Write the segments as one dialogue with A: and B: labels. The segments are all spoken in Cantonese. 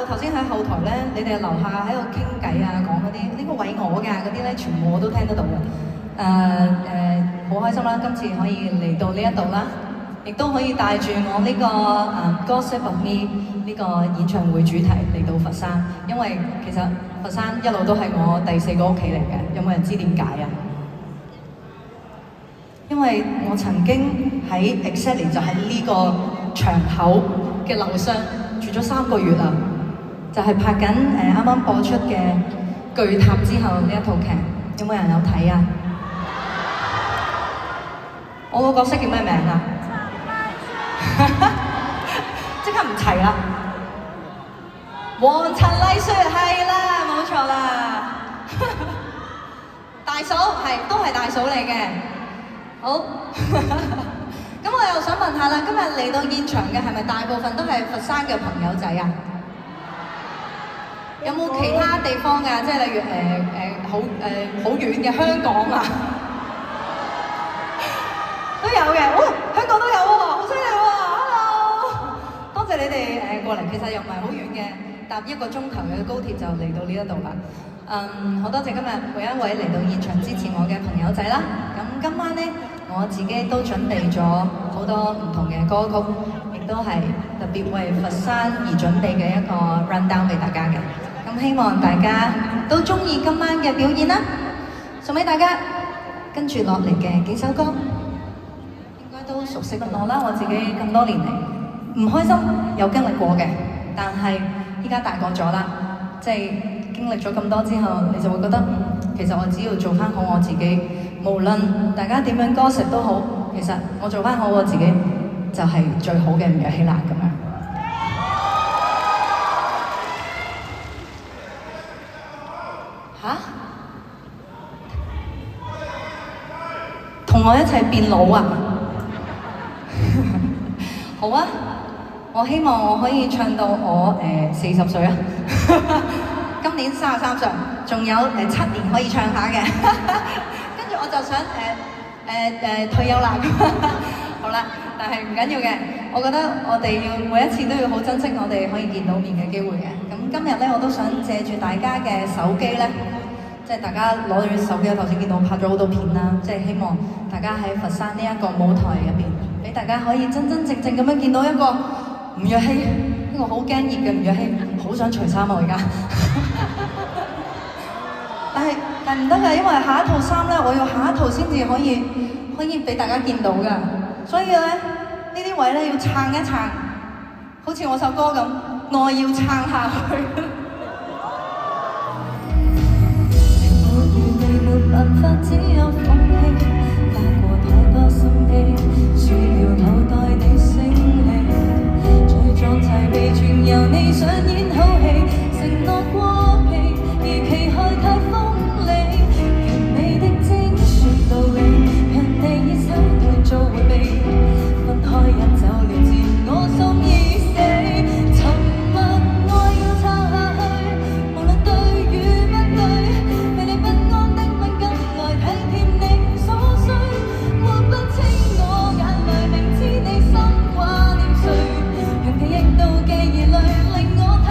A: 頭先喺後台咧，你哋樓下喺度傾偈啊，講嗰啲呢個位我㗎嗰啲咧，全部我都聽得到嘅。好開心啦！今次可以嚟到呢一度啦，亦都可以帶住我呢個Gossip of Me 呢個演唱會主題嚟到佛山，因為其實佛山一路都係我第4個屋企嚟嘅。有冇人知點解啊？因為我曾經喺 exactly 就喺呢個場口嘅樓上住咗3個月啦，就係拍緊啱啱播出嘅《巨塔》之後呢一套劇，有冇人有睇啊？我個角色叫咩名啊？即刻唔齊啦！黃陳麗雪係啦，冇錯啦。大嫂係都係大嫂嚟嘅。好。咁我又想問下啦，今日嚟到現場嘅係咪大部分都係佛山嘅朋友仔啊？有冇其他地方㗎？即係例如好遠嘅香港啊？都有嘅，香港都有喎，好犀利喎 ！Hello， 多謝你哋過嚟，其實又唔係好遠嘅，搭1個鐘頭嘅高鐵就嚟到呢一度啦。好多謝今日每一位嚟到現場支持我嘅朋友仔啦。咁今晚呢，我自己都準備咗好多唔同嘅歌曲，亦都係特別為佛山而準備嘅一個 rundown 俾大家嘅。咁希望大家都鍾意今晚嘅表演啦，送俾大家。跟住落嚟嘅幾首歌，應該都熟悉我啦。我自己咁多年嚟唔開心有經歷過嘅，但係依家大個咗啦，即係經歷咗咁多之後，你就會覺得其實我只要做返好我自己，無論大家點樣歌食都好，其實我做返好我自己就係最好嘅吳若希啦咁樣。嚇？同我一齊變老啊！好啊！我希望我可以唱到我40歲啊！今年33歲，仲有7年可以唱下嘅。跟住我就想退休啦。好啦，但係唔緊要嘅。我覺得我哋要每一次都要好珍惜我哋可以見到面嘅機會嘅。咁今日咧，我都想借住大家嘅手機咧，即係大家攞住手機，我頭先見到我拍咗好多片啦，即係希望大家喺佛山呢一個舞台入邊，俾大家可以真真正正咁樣見到一個吳若希，一個好驚熱嘅吳若希，好想除衫啊！我而家，但唔得㗎，因為下一套衫咧，我要下一套先至可以俾大家見到㗎，所以咧呢啲位咧要撐一撐，好似我首歌咁，我要撐下去。沒辦法，只有放棄，花過太多心機，輸了頭待你勝利，罪狀齊備，全由你上演好戲，承諾過期，而期害太鋒利，完美的精說道理，讓你以手段做迴避，分開一走了，自我心已死，沉默愛要撐下去，無論對與不對，被你不安的體貼你所需，抹不清我眼淚，明知你心掛念誰，讓記憶妒忌而淚令我太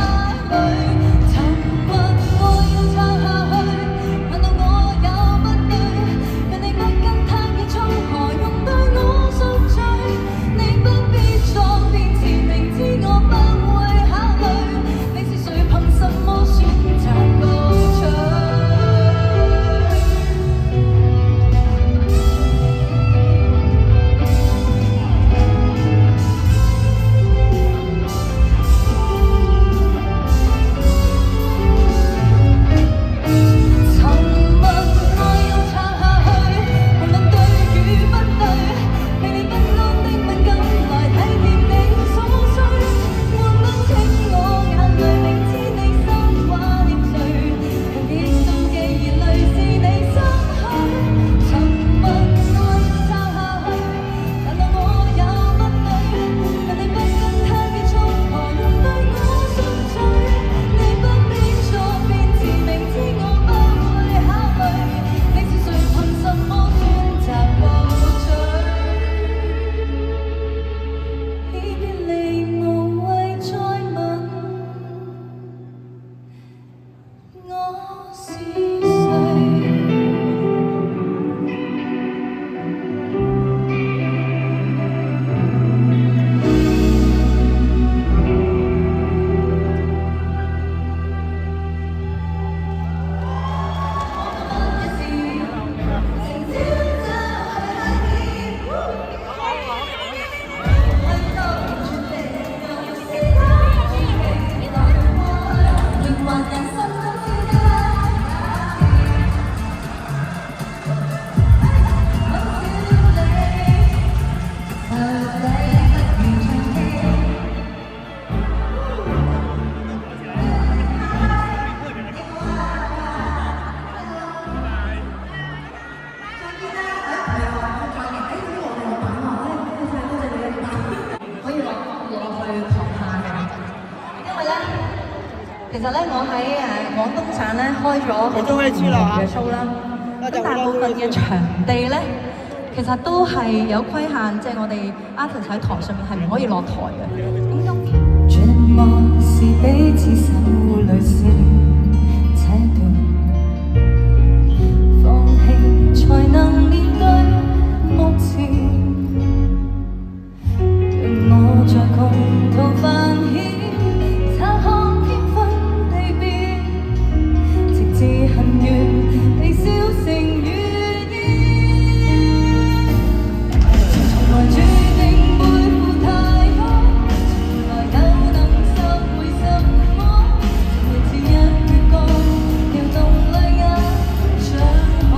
A: 其實咧，我喺廣東省咧開咗好多唔同嘅 show 啦，咁大部分嘅場地咧，其實都係有規限，即係我哋 artist 喺台上面係唔可以落台嘅。絕望是彼此手裏是這段，放棄才能面對目前。讓我在窮途繁險，察看天昏地變，直至恨怨被燒成語言。從來注定背負太多，從來有能收回什麼，每次一月光，搖動淚眼長河。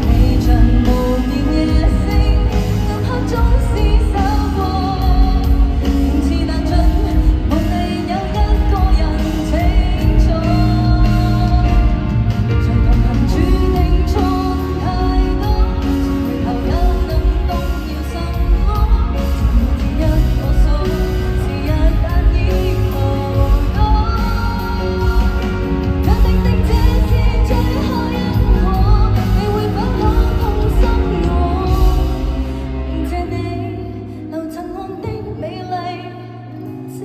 A: 你像無眠夜星，暗黑中廝守過，仍似彈盡，無理有一個人清楚。在同行注定錯太多，回頭又能動搖什麼？只一個數，時日但已無多。確定的這是最後一課，你會否可痛心我？謝你留襯我的美麗寂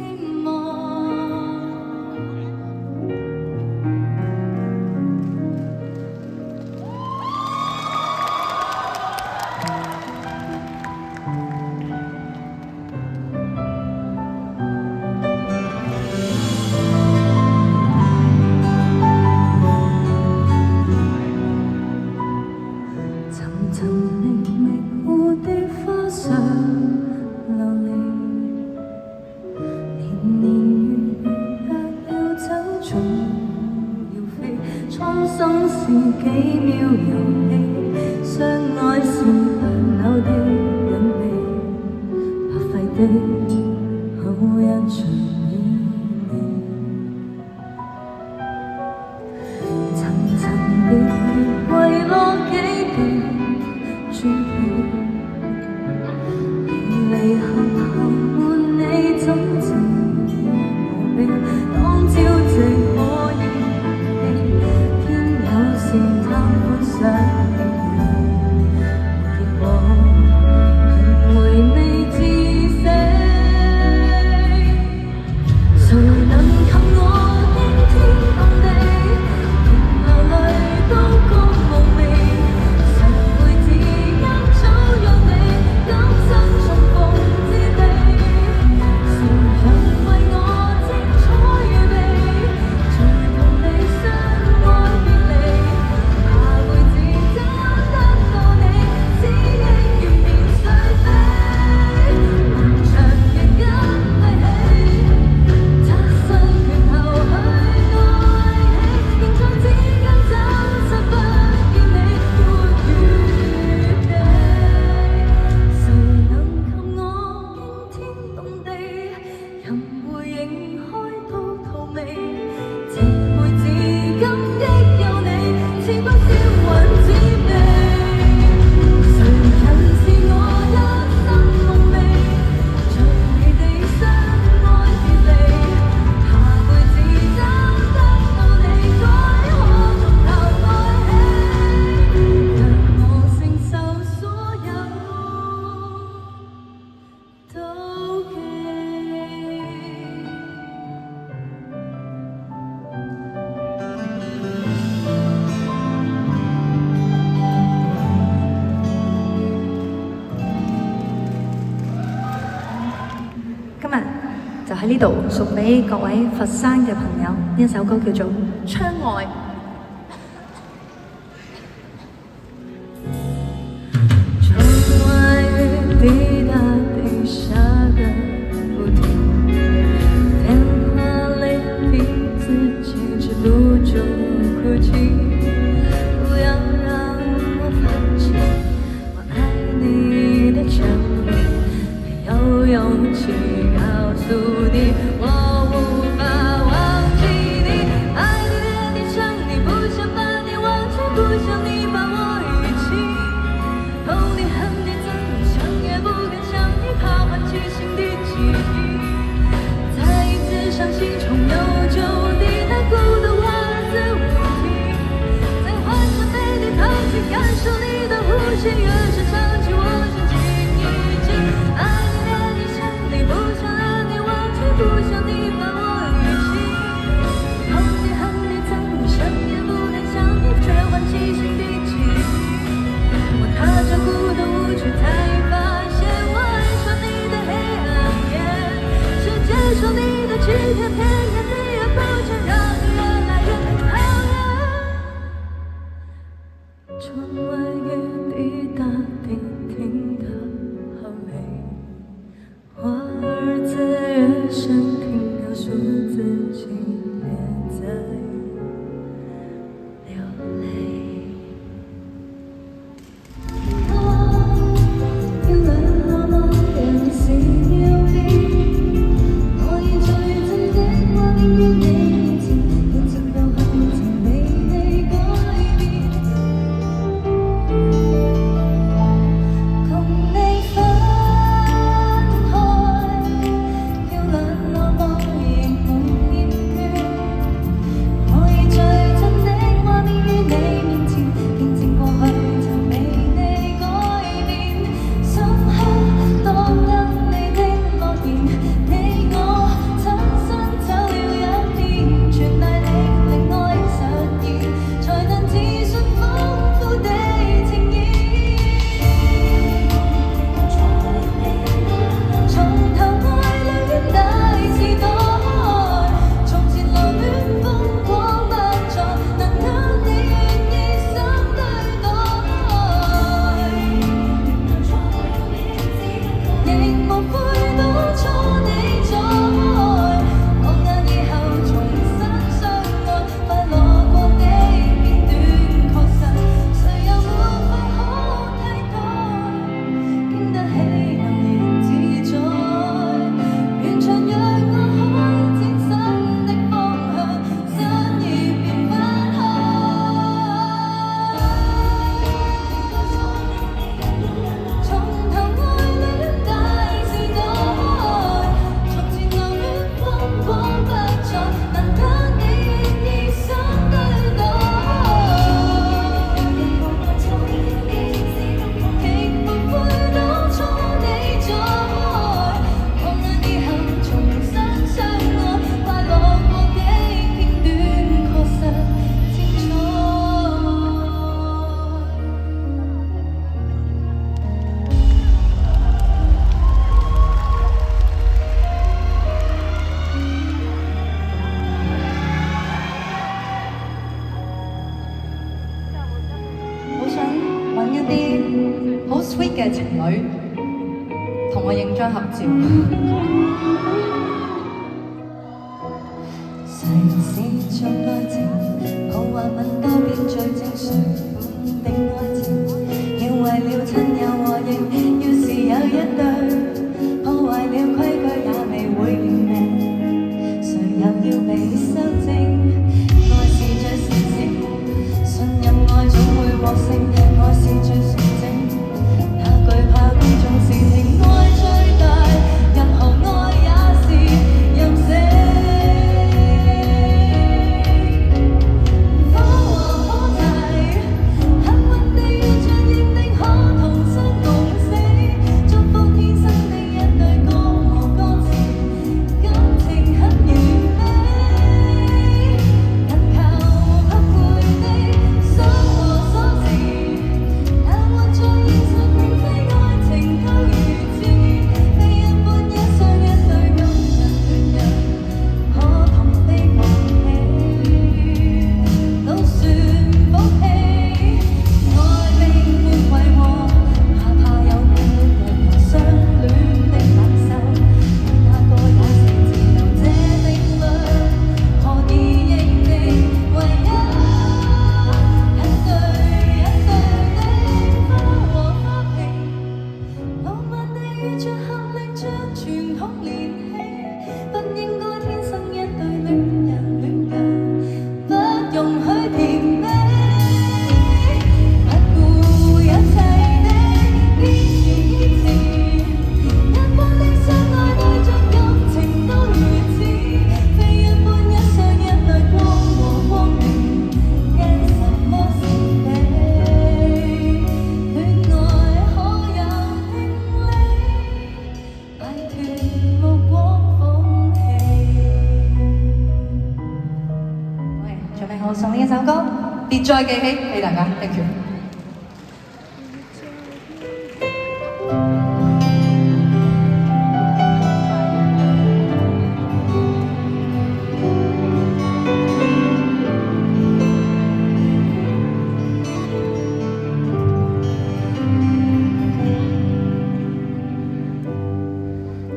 A: 寞。尋尋覓覓蝴蝶花上流離，年年月月要走總要飛，蒼生是幾秒遊戲，相愛是煩惱的隱秘，白費的好一場演戲。層層疊疊遺落幾段傳奇，離合後換你怎知無比？當朝夕可以偏有時貪歡想起你，結果輪迴未至死。誰能及我驚天動地，連流淚都覺無味。誰會自間早讓你今生重逢之地？誰人為我精彩預備，才同你相愛別離？下輩子找得到你，只應願面碎飛。漫長日跟不起，擦身拳頭去愛起，現在只跟走失不見你活於地。誰能及我驚天動地，任背影開到荼蘼？這輩子感激有你，似不消魂之味。誰人是我一生夢寐，隨你地相愛別離？下輩子找得到你，該可從頭愛起，讓我承受所有妒忌。今日就喺呢度送俾各位佛山嘅朋友，呢一首歌叫做《窗外》。窗外雨滴答滴下个不停，电话里逼自己止不住哭泣，不要让我放弃我爱你的权利，没有勇气告诉你我无法忘记你，爱你的你唱女同我影張合照。
B: 誰是像愛情，好話問多遍最正常的愛情，要為了親友和應，要是有一對破壞了規矩也未會認命，誰又要被修正？愛是最神聖，信任愛總會獲勝，愛是最純正，他懼怕公眾視聽，愛最大，任何愛也是任性。
A: 別再記起俾大家 ，thank you。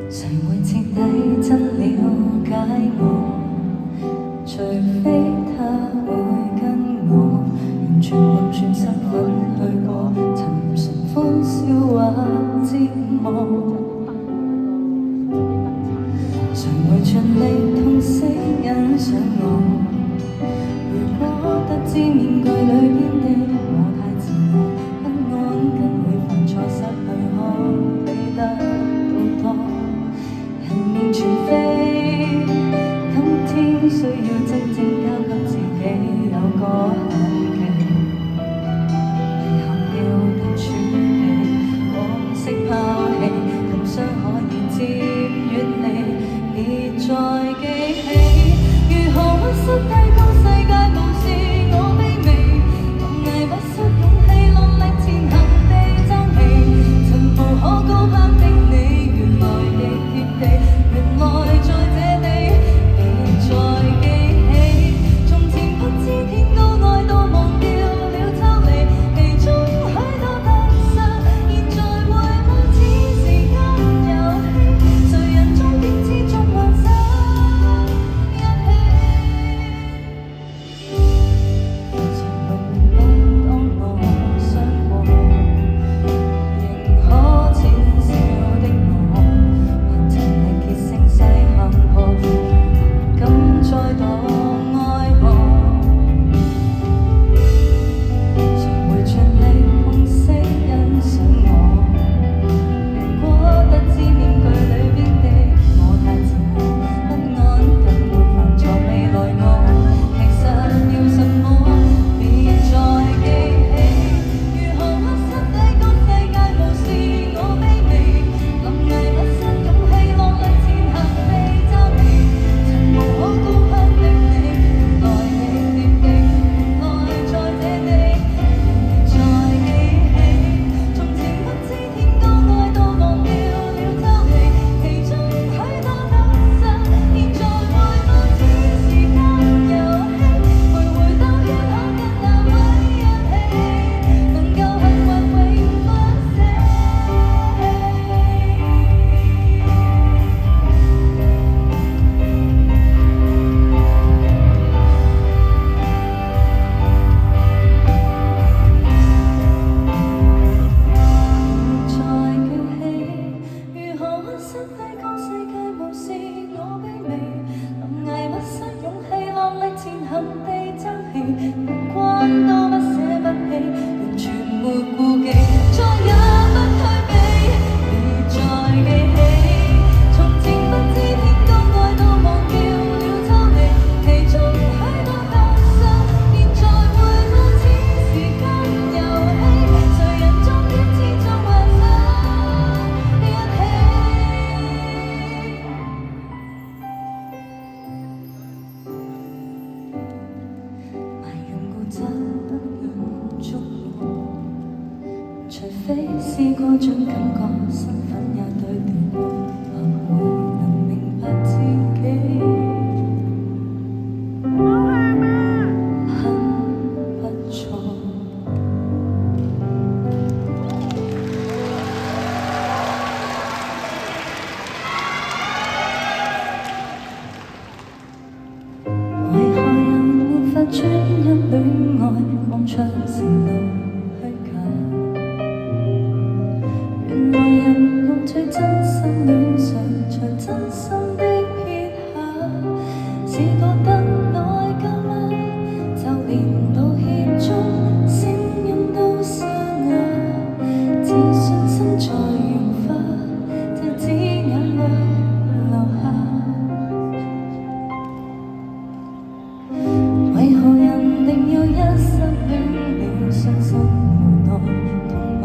B: 誰會徹底真了解我？除非他會跟我完全換轉身份去過尋常歡笑或折磨。誰會盡力痛惜欣賞我？如果得知面具裏邊的我太自我，不安更會犯錯，失去可比得到多。人面全非，今天需要真正交給自己有個限期，遺憾要得處理，往昔拋棄，感傷可以漸遠離，別再記起，如何屈膝低告世界無視我卑微，臨危不失勇氣，落力前行地爭氣，曾無可高攀的你，原來亦貼地，原來在這地，別再記起，從前不知天高愛到忘掉了抽離，其中許多得失，現在回望只是間遊戲，誰人終點之中還生一起。專一戀愛，看出是路虛假。原來人用最真心戀上，隨真心的撇下，是覺得內疚嗎？就連道歉中聲音都沙啞，自信心在融化，這隻眼淚流下。為何人定要一失戀了，傷心無奈痛嗎？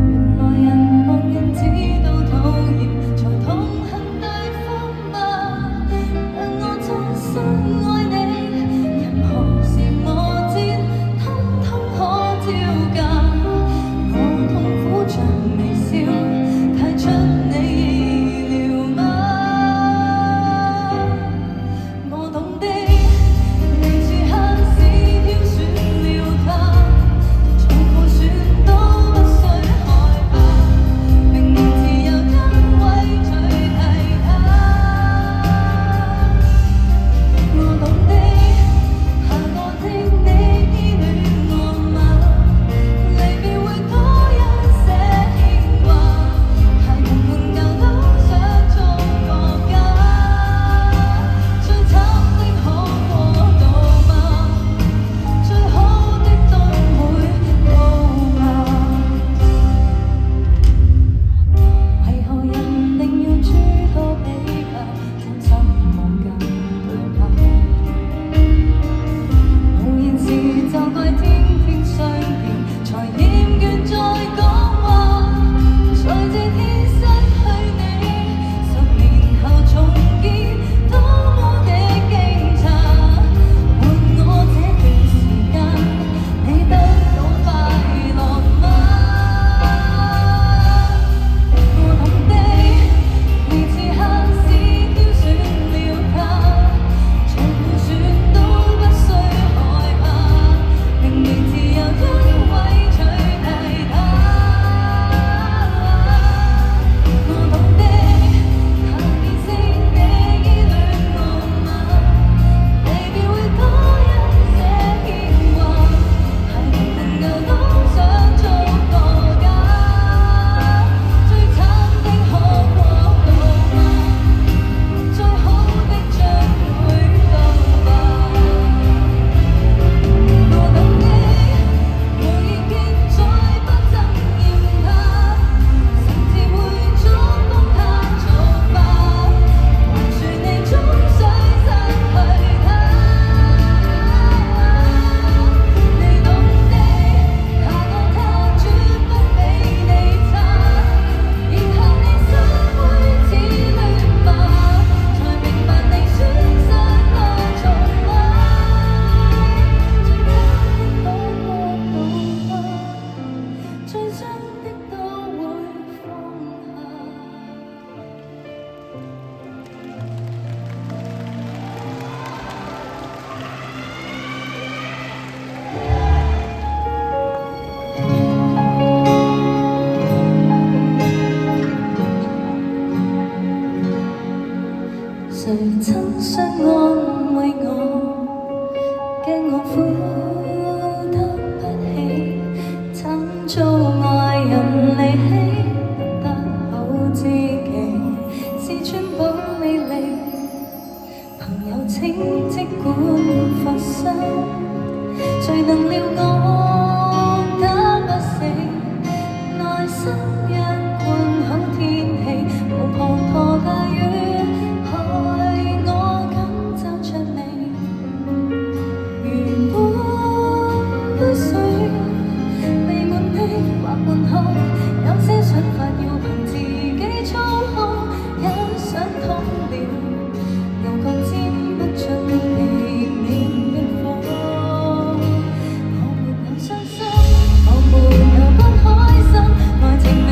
B: 原來人望人知道討厭，才痛恨對方嗎？但我真心愛你，任何時我知，通通可招架。我痛苦像微笑，太出你意料嗎？我懂的，你此刻是挑選了他，再破損都不需害怕，明明自由因為取替他。我懂的，下個的你依戀我嗎？離別會多一些牽掛，孩童們舊都想做個家，最慘的可過渡嗎？最好的都會到嗎？為何人定要諸多比較，真心無間對白？無言時就怪天天相見，才厭倦再講話。在這天失去你，10年後重見，多麼的驚詫。換我這段時間，你得到快樂嗎？我懂的，你此刻是挑選了他，再破損都不需害怕，明明自由因為取替他。我懂的，下變色你依戀我嗎？離別會多一些牽掛，孩童們又都想做個家，最慘的可過渡嗎？最好的將會到吧。我懂的，無意見再不憎厭他，甚至會阻擋他做法，還說你終須失去他。你懂的，下個他絕不比你差，然後你心會自戀嗎？才明白你損失多重嗎？最真的可過渡嗎？最真的都會放下。誰親相安慰我，驚我負擔不起，慘遭愛人離棄，得好知己，是寸步離離。朋友請即管發生，誰能料我打不死，內心一貫好天氣，無滂沱大雨害我感皺着你。如半杯水，未滿的或半空，有些想法要憑自己操控，也想通了，牛角尖不進避免的火。我沒有傷心，我沒有不開心，愛情未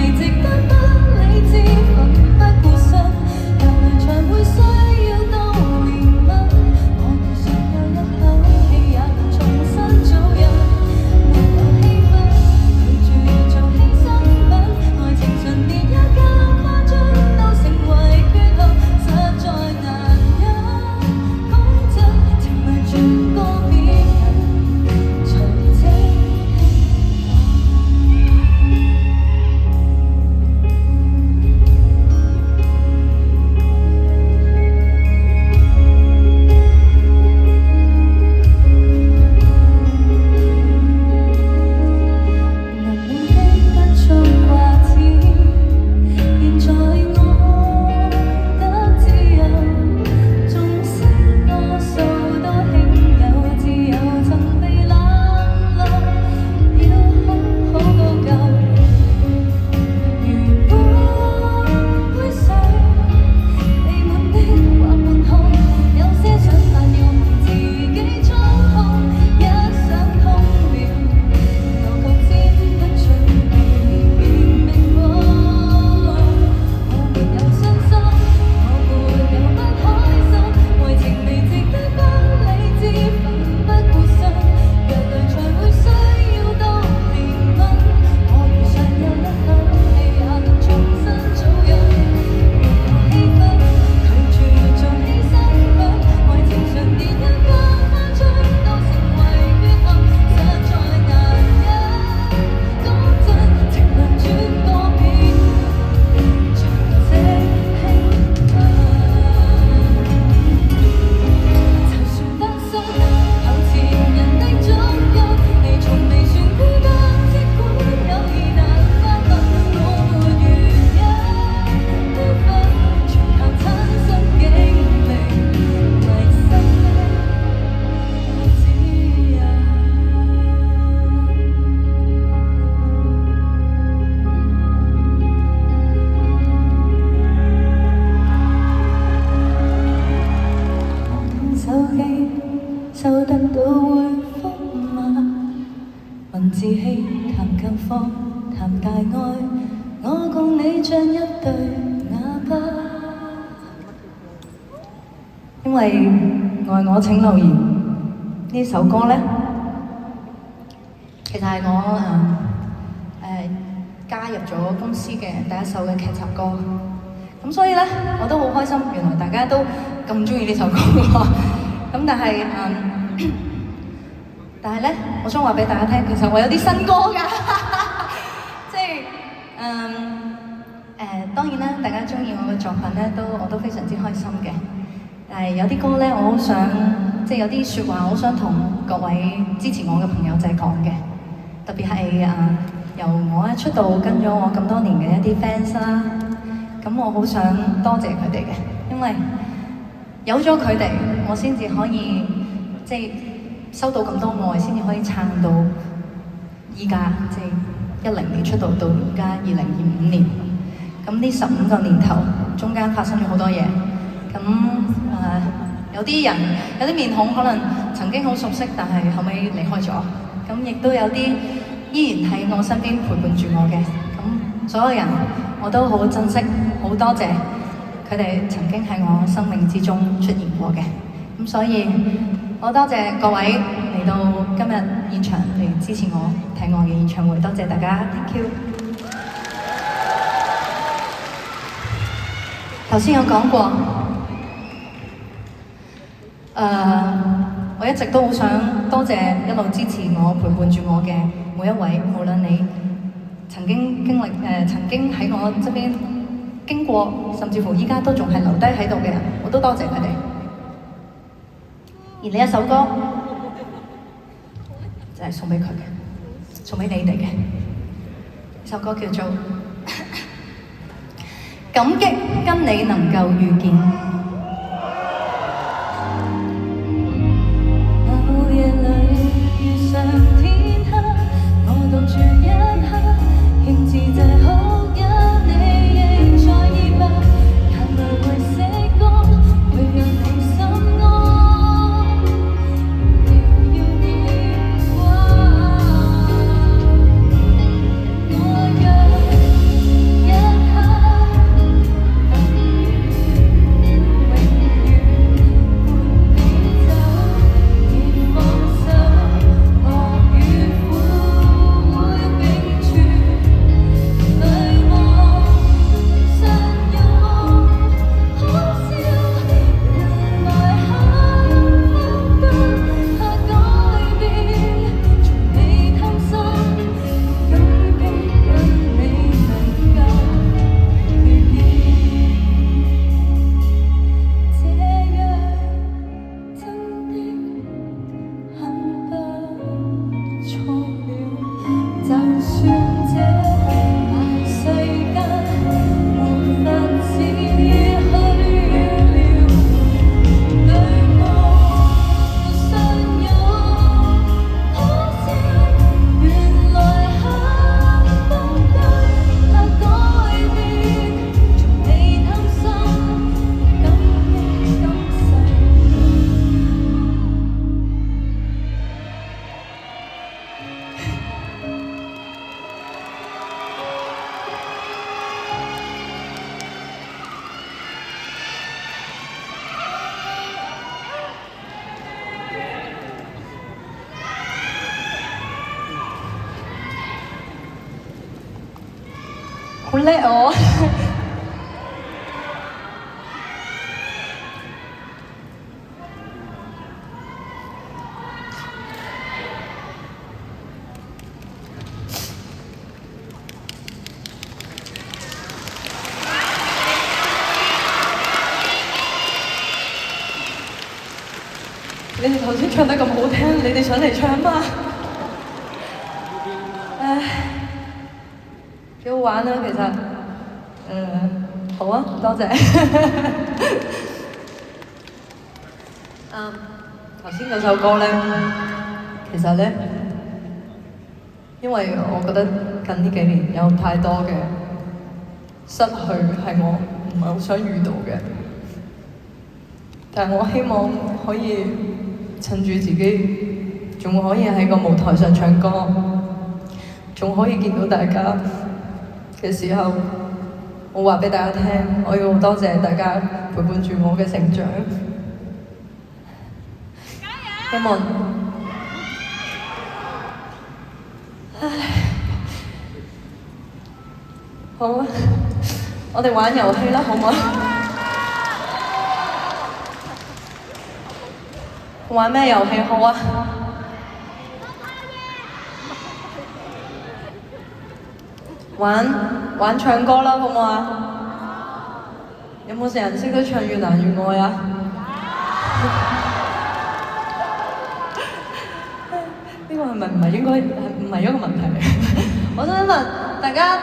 B: 就得到回覆嗎？文字戲談近況，談大愛，我共你像一對啞巴。因為愛我請留言呢首歌呢，其實係我加入咗公司嘅第一首嘅劇集歌。咁所以呢，我都好開心，原來大家都咁中意呢首歌喎。咁但係呢，我想話俾大家聽，其實我有啲新歌㗎，即係當然啦，大家中意我嘅作品呢，我都非常之開心嘅。但係有啲歌呢，我好想即係有啲説話，我好想同各位支持我嘅朋友仔講嘅，特別係由我一出道跟咗我咁多年嘅一啲 fans 啦。咁我好想多謝佢哋嘅，因為有咗佢哋，我先至可以即係收到咁多愛，先至可以撐到依家，即係10年出道到而家2025年。咁呢15個年頭，中間發生咗好多嘢。咁有啲人有啲面孔可能曾經好熟悉，但係後尾離開咗。咁亦都有啲依然喺我身邊陪伴住我嘅。咁所有人我都好珍惜，好多謝佢哋曾經喺我生命之中出現過嘅。咁所以我多謝各位嚟到今日現場嚟支持我睇我嘅演唱會，多謝大家 ，thank you。頭先有講過，我一直都好想多謝一路支持我、陪伴住我嘅每一位，無論你曾經喺我側邊經過，甚至乎依家都仲係留低喺度嘅人，我都多謝佢哋。而呢一首歌就係送俾佢嘅，送俾你哋嘅。呢首歌叫做《感激跟你能夠遇見》。某夜裏遇上天黑，我獨住一刻，興致這哭泣，你仍在意吧？眼淚會拭乾，會讓你心安。遙遙電話，我若一刻等於永遠陪你走，別放手，樂與苦會並存，對望相擁，可笑，原來幸福得怕改變，從未貪心，感激跟你能夠遇見，這樣真的很不錯了。就算這大世間沒法子去了，對我相擁，可笑，原來幸福得怕改變，從未貪心，感激今世。好叻我！你哋頭先唱得咁好聽，你哋上嚟唱嘛？唉，幾好玩啊，其實。好啊，多謝。頭先嗰首歌咧，其實咧，因為我覺得近呢幾年有太多嘅失去係我唔係好想遇到嘅，但係我希望可以趁住自己仲可以喺個舞台上唱歌，仲可以見到大家嘅時候，我話俾大家聽，我要好多謝大家陪伴住我嘅成長。希望，好啊，我哋玩遊戲啦，好唔好？玩咩遊戲好啊？玩唱歌啦，好唔好啊？有冇成人識得唱《越難越愛》啊？呢個係咪唔係應該唔係一個問題嚟？我想問大家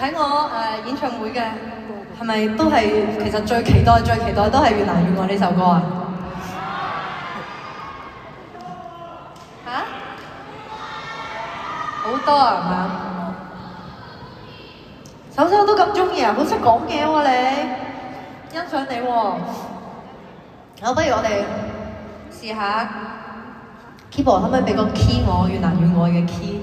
B: 睇我演唱會嘅係咪都係其實最期待都係《越難越愛》呢首歌啊？嚇？好多啊，係嘛？首首都咁中意啊，好識講嘢喎你，欣賞你喎。好，不如我哋試下 keyboard 可唔可以俾個 key 我越難越愛嘅 key？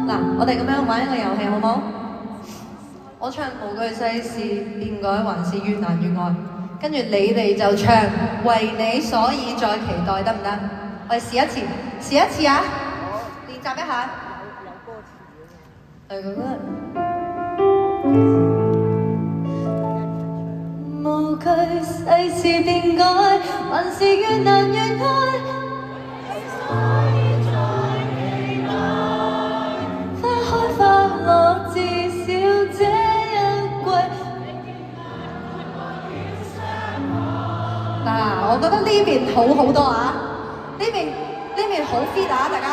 B: 嗱，我哋咁樣玩一個遊戲好唔好？我唱無懼世事變改還是越難越愛，跟住你哋就唱為你所以再期待，得唔得？我哋試一次啊！練習一下。無懼世事變改，還是越難越愛。所以再期待，花開花落，至少這一季。嗱，我覺得呢邊好多啊，呢邊好 fit 啊，大家。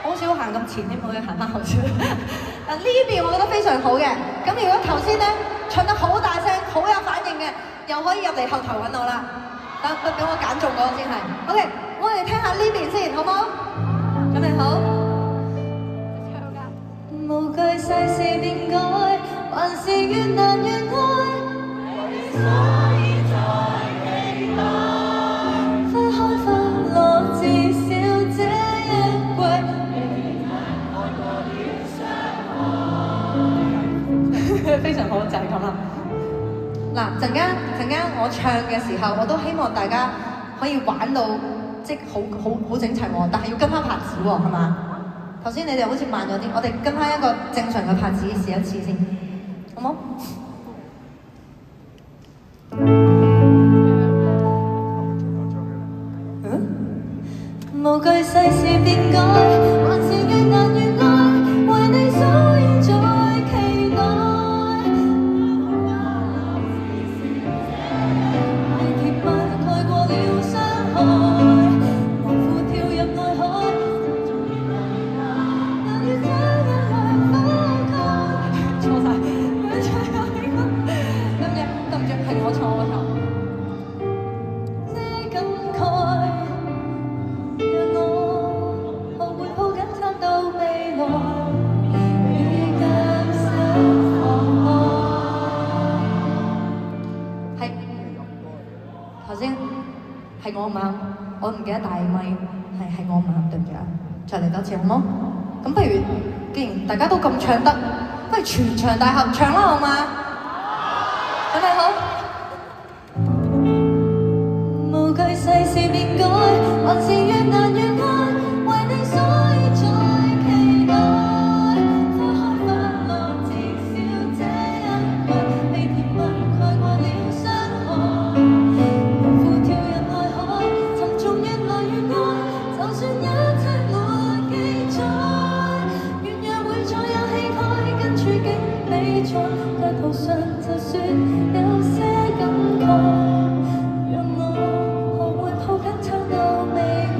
B: 好少行咁前添，我要行翻後少。嗱呢邊我覺得非常好嘅。咁如果頭先咧唱得好大聲、好有反應嘅，又可以入嚟後台揾我啦。等俾我揀中嗰個先係。OK， 我哋聽下呢邊先，好唔好？準備好。無懼世事變改，還是越難越愛。所以再期待，花開花落，至少這一季。非常好，就係咁啦。嗱，陣間我唱嘅時候，我都希望大家可以玩到即係好整齊喎，但係要跟翻拍子喎，係嘛？頭先你哋好似慢咗啲，我哋跟翻一個正常嘅拍子試一次先，好冇？無懼世事變改，還是越難越愛，為你所以再期待。係我唔啱，我唔記得帶咪，係我唔啱，對唔住啊！再嚟多次好冇？咁不如，既然大家都咁唱得，不如全場大合唱啦，好嘛？準備好？無懼世事變改，還是越難越愛，為你所以再期待。花開花落，至少這一季，被甜蜜蓋過了傷害。就算一切沒記載，願讓會再有氣概，跟處境比賽，在途上就算有些感慨，讓我學會抱緊撐到未來。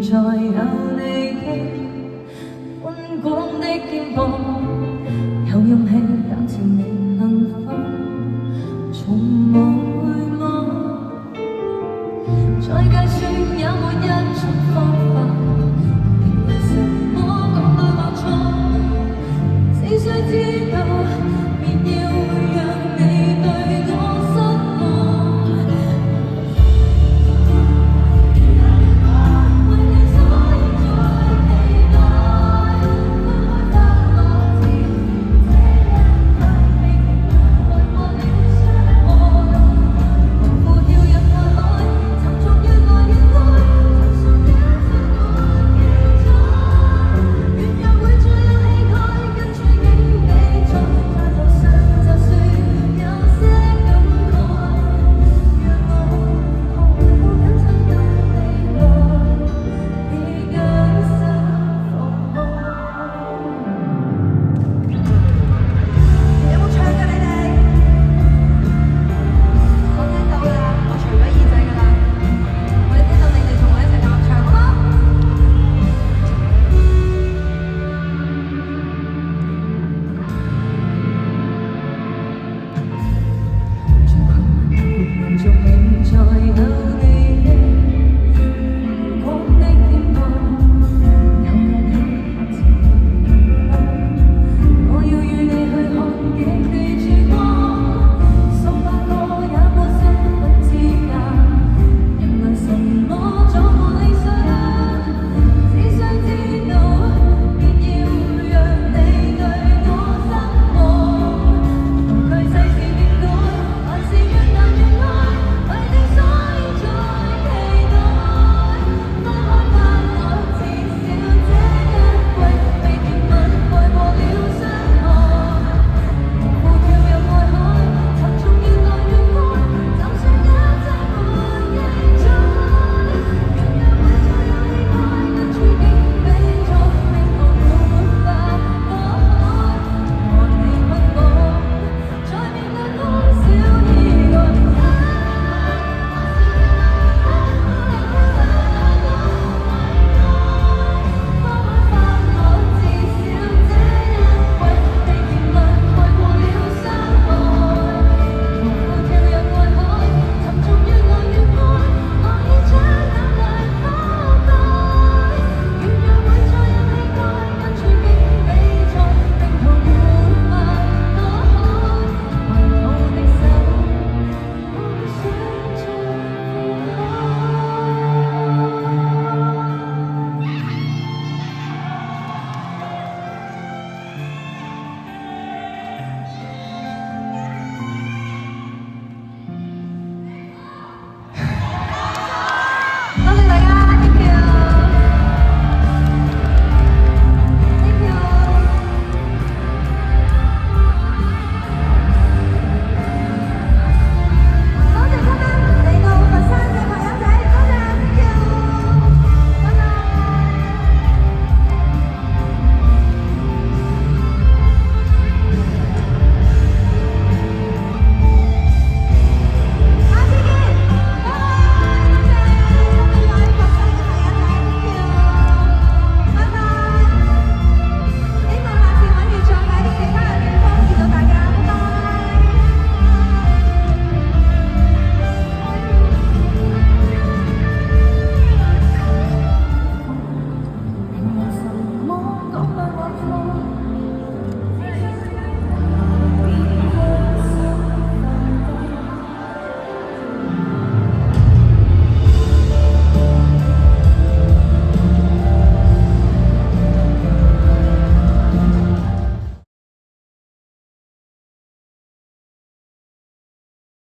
B: 在有你的寬廣的肩膀，有勇氣減少你幸福，從無回望，再計算也沒一束光。